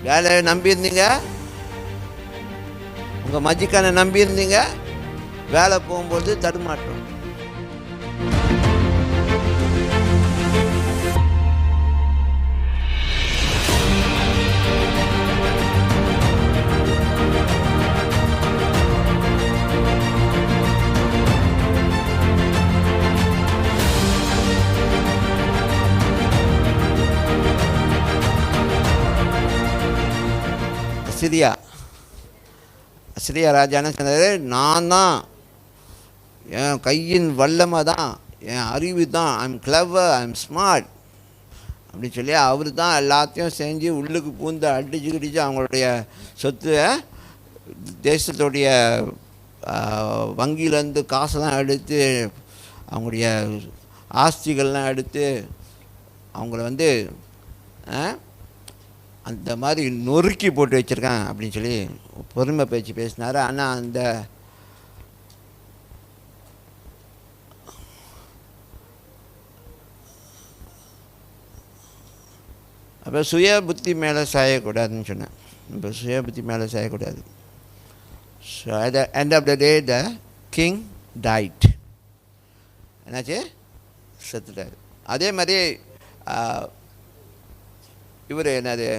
வேலையை நம்பியிருந்தீங்க, உங்கள் மஜிக்கானை நம்பியிருந்தீங்க, வேலை போகும்போது தடுமாற்றம். அசிரியா ராஜா என்ன சொன்னார்? நான் தான், என் கையின் வல்லமை தான், என் அறிவு தான், ஐம் கிளவர், ஐம் ஸ்மார்ட் அப்படின்னு சொல்லி அவர் தான் எல்லாத்தையும் செஞ்சு உள்ளுக்கு பூந்து அடிச்சு அவங்களுடைய சொத்து தேசத்துடைய வங்கியிலேருந்து காசெல்லாம் எடுத்து அவங்களுடைய ஆஸ்திகள்லாம் எடுத்து அவங்கள அந்த மாதிரி நொறுக்கி போட்டு வச்சுருக்கேன் அப்படின்னு சொல்லி பொறுமை பேச்சு பேசினார். ஆனால் அந்த அப்போ சுய புத்தி மேலே சாயக்கூடாதுன்னு சொன்னேன். இப்போ சுய புத்தி மேலே சாயக்கூடாது. So at the end of the day the king died. என்னாச்சு? செத்துட்டார். அதே மாதிரி இவர் என்னது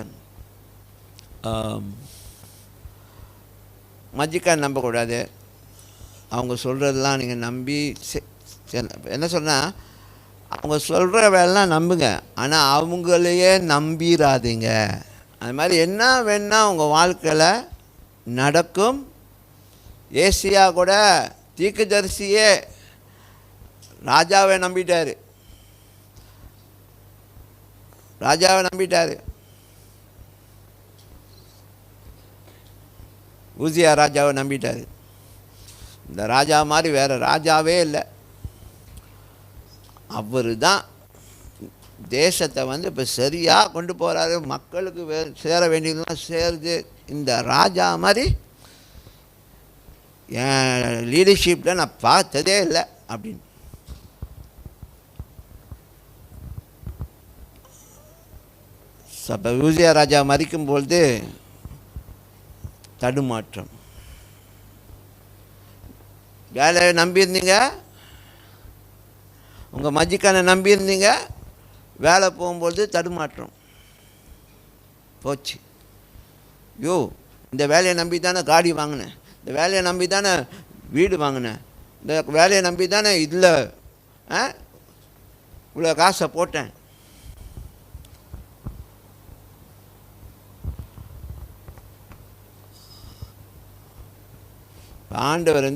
மஜிக்கான் நம்பக்கூடாது. அவங்க சொல்கிறதெல்லாம் நீங்கள் நம்பி என்ன சொன்னால், அவங்க சொல்கிற வேலைலாம் நம்புங்க, ஆனால் அவங்களையே நம்பிடாதீங்க. அது மாதிரி என்ன வேணால் உங்கள் வாழ்க்கையில் நடக்கும். ஏசியா கூட தீர்க்கதரிசியே ராஜாவை நம்பிட்டார். ஊசியா ராஜாவை நம்பிட்டார். இந்த ராஜா மாதிரி வேறு ராஜாவே இல்லை. அவர் தான் தேசத்தை இப்போ சரியாக கொண்டு போகிறாரு. மக்களுக்கு சேர வேண்டியதெல்லாம் சேருது. இந்த ராஜா மாதிரி என் லீடர்ஷிப்பில் நான் பார்த்ததே இல்லை அப்படின்னு. அப்போ ஊசியா ராஜா மறிக்கும்பொழுது தடுமாற்றம். வேலையை நம்பியிருந்தீங்க, உங்கள் மஜிக்கானை நம்பியிருந்தீங்க, வேலை போகும்பொழுது தடுமாற்றம் போச்சு. இந்த வேலையை நம்பி தானே காடி வாங்கினேன், இந்த வேலையை நம்பி தானே வீடு வாங்கினேன், இந்த வேலையை நம்பி தானே இதில் இவ்வளோ காசை போட்டேன். ஆண்டவர்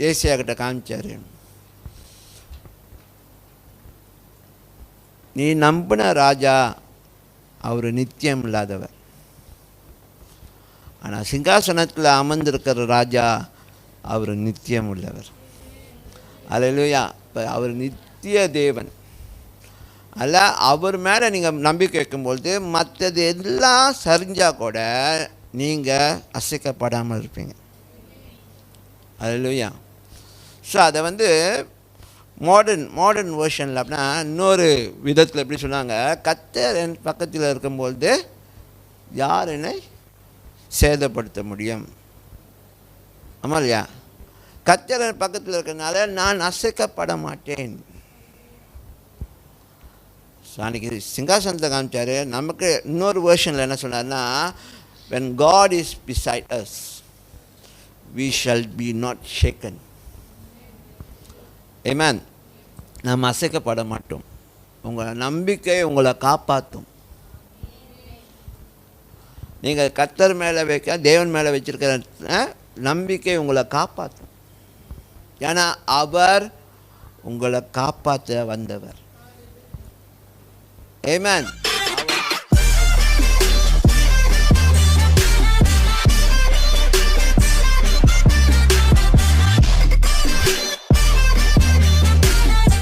ஏசியா கிட்ட காமிச்சார், நீ நம்பின ராஜா அவர் நித்தியம் இல்லாதவர், ஆனால் சிங்காசனத்தில் அமர்ந்திருக்கிற ராஜா அவர் நித்தியம் உள்ளவர். அல்லேலூயா. இப்போ அவர் நித்திய தேவன் அல்ல. அவர் மேலே நீங்கள் நம்பிக்கை வைக்கும்பொழுது மற்றது எல்லாம் சரிஞ்சால் கூட நீங்கள் அசைக்கப்படாமல் இருப்பீங்க. அல்லேலூயா. ஸோ அதை மாடர்ன் வேர்ஷனில் அப்படின்னா இன்னொரு விதத்தில் எப்படி சொன்னாங்க, கர்த்தர் என் பக்கத்தில் இருக்கும்பொழுது யார் என்னை சேதப்படுத்த முடியும்? ஆமாம் இல்லையா? கர்த்தர் என் பக்கத்தில் இருக்கிறதுனால நான் அசைக்கப்பட மாட்டேன். ஸோ அன்றைக்கி சிங்காசனத்தை காமிச்சார். நமக்கு இன்னொரு வேர்ஷனில் என்ன சொன்னார்னா, when God is beside us we shall be not shaken. Amen. நாம் அசைக்கப்பட மாட்டோம். உங்கள் நம்பிக்கை உங்களை காப்பாற்றும். நீங்கள் கர்த்தர் மேலே வைக்க, தேவன் மேலே வச்சிருக்கிற நம்பிக்கை உங்களை காப்பாற்றும். ஏன்னா அவர் உங்களை காப்பாற்ற வந்தவர். Amen.